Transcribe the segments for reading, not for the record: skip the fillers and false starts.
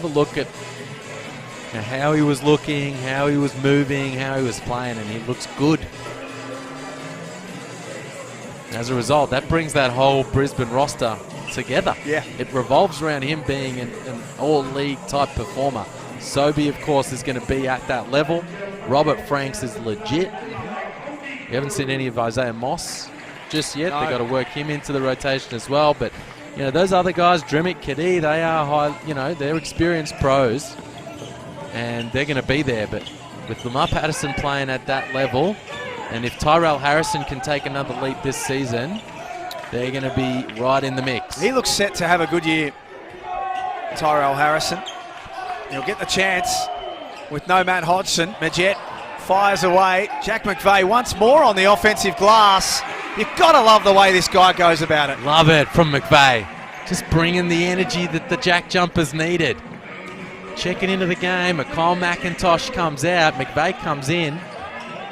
a look at how he was looking, how he was moving, how he was playing, and he looks good. As a result, that brings that whole Brisbane roster together. Yeah. It revolves around him being an all-league type performer. Sobey, of course, is going to be at that level. Robert Franks is legit. We haven't seen any of Isaiah Moss just yet. No. They've got to work him into the rotation as well. But, you know, those other guys, Dremick, Kadee, they are high, you know, they're experienced pros. And they're going to be there. But with Lamar Patterson playing at that level, and if Tyrell Harrison can take another leap this season, they're going to be right in the mix. He looks set to have a good year, Tyrell Harrison. He'll get the chance with no Matt Hodgson. Majette fires away. Jack McVeigh once more on the offensive glass. You've got to love the way this guy goes about it. Love it from McVeigh. Just bringing the energy that the Jack Jumpers needed. Checking into the game. Kyle McIntosh comes out. McVeigh comes in.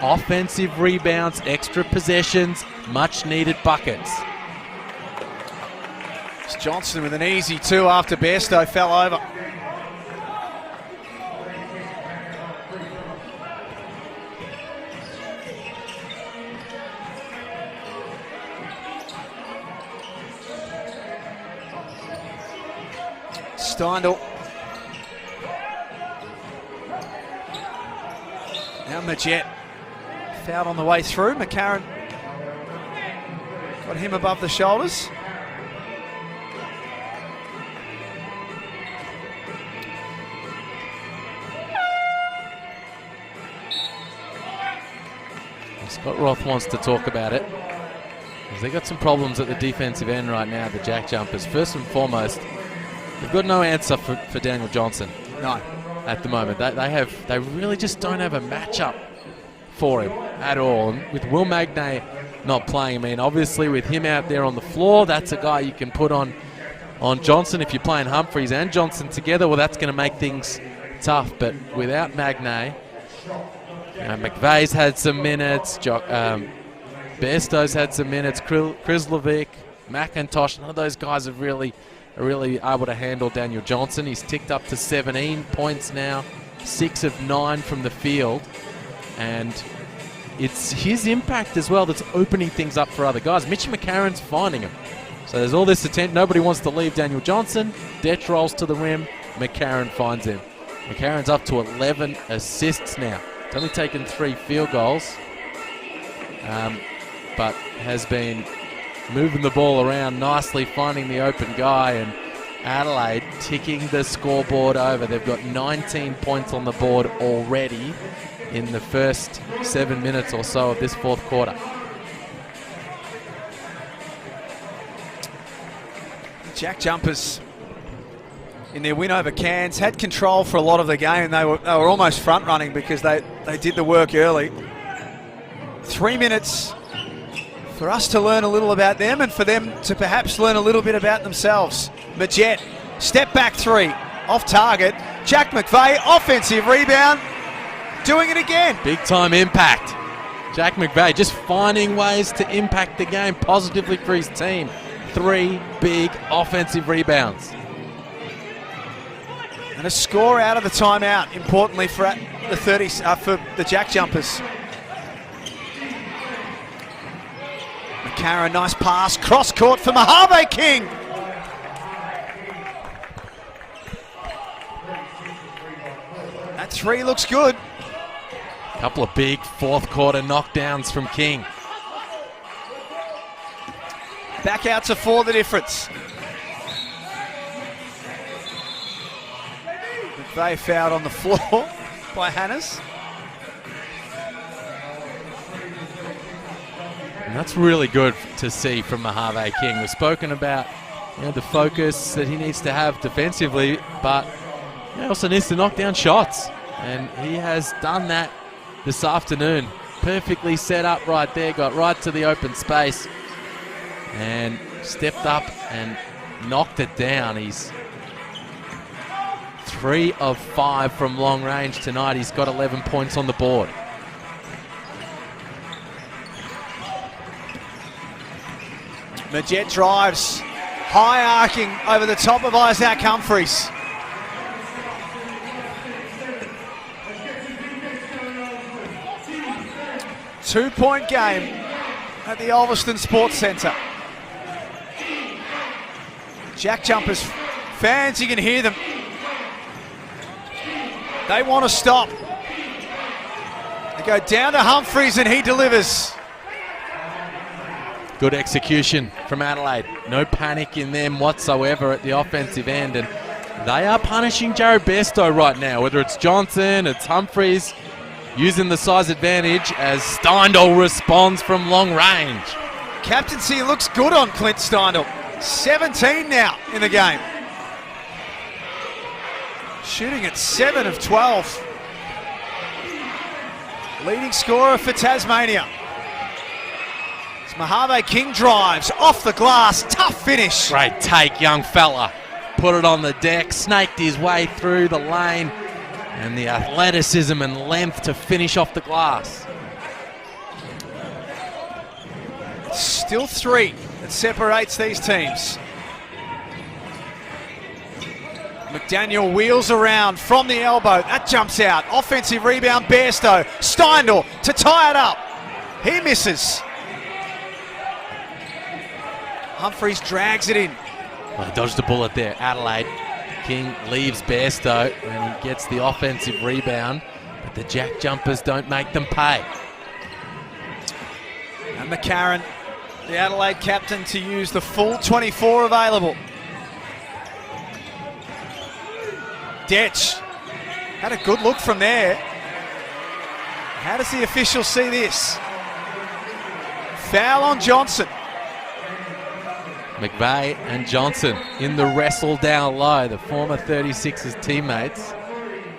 Offensive rebounds, extra possessions, much needed buckets. It's Johnson with an easy two after Bairstow fell over. Steindl. Now Majette. Fouled on the way through. McCarron got him above the shoulders. Scott Roth wants to talk about it. They've got some problems at the defensive end right now, the Jack Jumpers. First and foremost, they've got no answer for Daniel Johnson. No. At the moment. They really just don't have a matchup for him at all. And with Will Magnay not playing, I mean, obviously with him out there on the floor, that's a guy you can put on Johnson. If you're playing Humphreys and Johnson together, well, that's going to make things tough. But without Magnay, McVeigh's had some minutes, Bairstow's had some minutes, Krislovic, McIntosh, none of those guys are really able to handle Daniel Johnson. He's ticked up to 17 points now, 6 of 9 from the field. And it's his impact as well that's opening things up for other guys. Mitch McCarron's finding him. So there's all this attention. Nobody wants to leave Daniel Johnson. Detch rolls to the rim. McCarron finds him. McCarron's up to 11 assists now. He's only taken 3 field goals, but has been moving the ball around nicely, finding the open guy, and Adelaide ticking the scoreboard over. They've got 19 points on the board already in the first 7 minutes or so of this fourth quarter. Jack Jumpers in their win over Cairns had control for a lot of the game. They were almost front running because they did the work early. 3 minutes for us to learn a little about them and for them to perhaps learn a little bit about themselves. Majette, step back three, off target. Jack McVeigh, offensive rebound, doing it again. Big time impact. Jack McVeigh just finding ways to impact the game positively for his team. 3 big offensive rebounds. And a score out of the timeout, importantly for the Jack Jumpers. McCarron, nice pass, cross court for Mojave King. That 3 looks good. Couple of big fourth quarter knockdowns from King. Back out to 4 the difference. McVeigh fouled on the floor by Hannes. And that's really good to see from Mojave King. We've spoken about the focus that he needs to have defensively, but he also needs to knock down shots. And he has done that this afternoon. Perfectly set up right there, got right to the open space and stepped up and knocked it down. He's 3 of 5 from long range tonight. He's got 11 points on the board. Majette drives, high arcing over the top of Isaac Humphreys. 2-point game at the Ulverston Sports Centre. Jack Jumpers fans, you can hear them. They want to stop. They go down to Humphreys and he delivers. Good execution from Adelaide. No panic in them whatsoever at the offensive end, and they are punishing Jared Bairstow right now, whether it's Johnson, it's Humphreys, using the size advantage as Steindl responds from long range. Captaincy looks good on Clint Steindl. 17 now in the game. Shooting at 7 of 12. Leading scorer for Tasmania. As Mojave King drives off the glass, tough finish. Great take, young fella. Put it on the deck, snaked his way through the lane, and the athleticism and length to finish off the glass. Still 3 that separates these teams. McDaniel wheels around from the elbow. That jumps out. Offensive rebound, Bairstow. Steindl to tie it up. He misses. Humphreys drags it in. Well, dodged a bullet there. Adelaide. King leaves Bairstow and he gets the offensive rebound, but the Jack Jumpers don't make them pay. And McCarron, the Adelaide captain, to use the full 24 available. Detch had a good look from there. How does the official see this? Foul on Johnson. McVeigh and Johnson in the wrestle down low, the former 36ers teammates.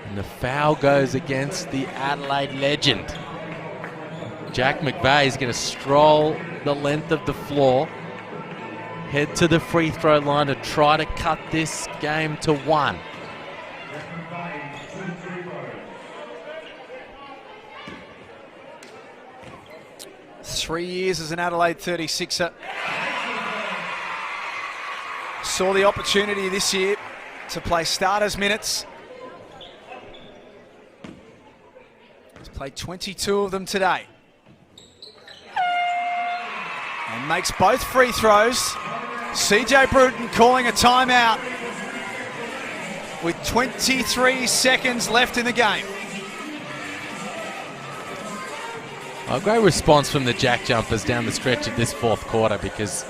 And the foul goes against the Adelaide legend. Jack McVeigh is going to stroll the length of the floor, head to the free throw line to try to cut this game to 1. Three years as an Adelaide 36er. Saw the opportunity this year to play starters minutes. He's played 22 of them today. And makes both free throws. CJ Bruton calling a timeout with 23 seconds left in the game. A great response from the Jack Jumpers down the stretch of this fourth quarter because,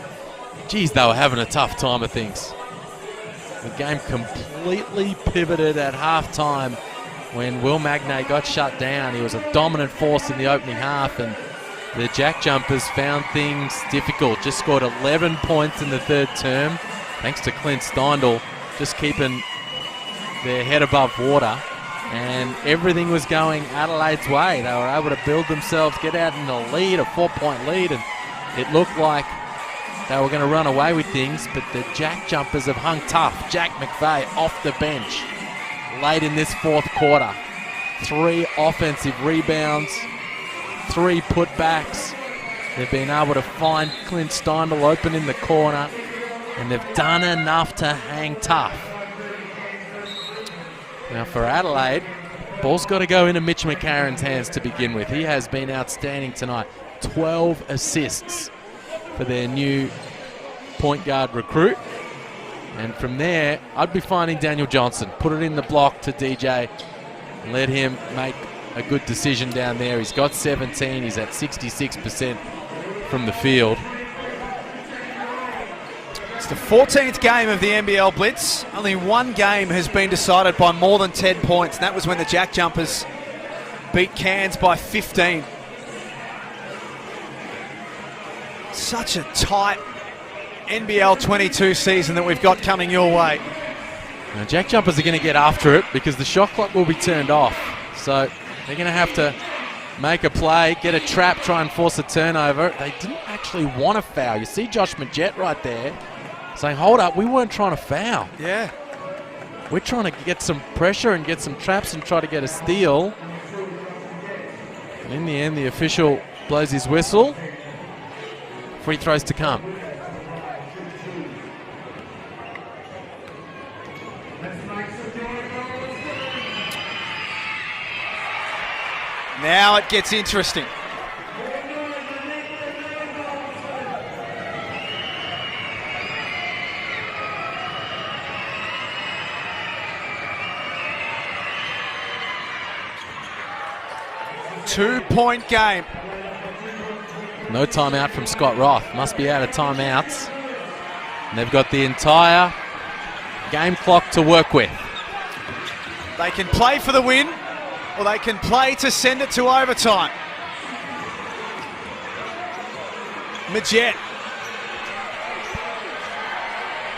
geez, they were having a tough time of things. The game completely pivoted at halftime when Will Magnay got shut down. He was a dominant force in the opening half, and the Jack Jumpers found things difficult. Just scored 11 points in the third term, thanks to Clint Steindl just keeping their head above water. And everything was going Adelaide's way. They were able to build themselves, get out in the lead, a 4-point lead, and it looked like they were going to run away with things, but the Jack Jumpers have hung tough. Jack McVeigh off the bench late in this fourth quarter. 3 offensive rebounds, 3 putbacks. They've been able to find Clint Steindl open in the corner, and they've done enough to hang tough. Now for Adelaide, ball's got to go into Mitch McCarron's hands to begin with. He has been outstanding tonight. 12 assists for their new point guard recruit. And from there, I'd be finding Daniel Johnson. Put it in the block to DJ and let him make a good decision down there. He's got 17. He's at 66% from the field. It's the 14th game of the NBL Blitz. Only one game has been decided by more than 10 points, and that was when the Jack Jumpers beat Cairns by 15. Such a tight NBL 22 season that we've got coming your way. Now Jack Jumpers are going to get after it because the shot clock will be turned off. So they're going to have to make a play, get a trap, try and force a turnover. They didn't actually want to foul. You see Josh Majette right there saying, hold up, we weren't trying to foul. Yeah. We're trying to get some pressure and get some traps and try to get a steal. And in the end, the official blows his whistle. Free throws to come. Now it gets interesting. 2-point game. No timeout from Scott Roth. Must be out of timeouts. And they've got the entire game clock to work with. They can play for the win, or they can play to send it to overtime. Majette.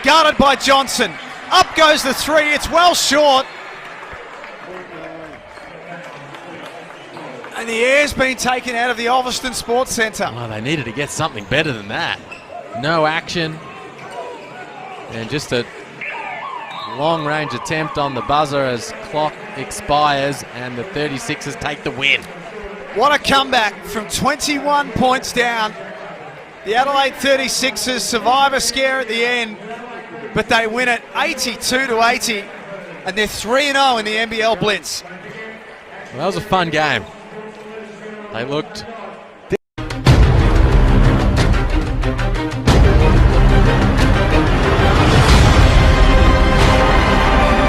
Guarded by Johnson. Up goes the three. It's well short. And the air's been taken out of the Ulverston Sports Centre. Well, they needed to get something better than that. No action. And just a long-range attempt on the buzzer as clock expires and the 36ers take the win. What a comeback from 21 points down. The Adelaide 36ers survive a scare at the end, but they win it 82-80, and they're 3-0 in the NBL Blitz. Well, that was a fun game. They looked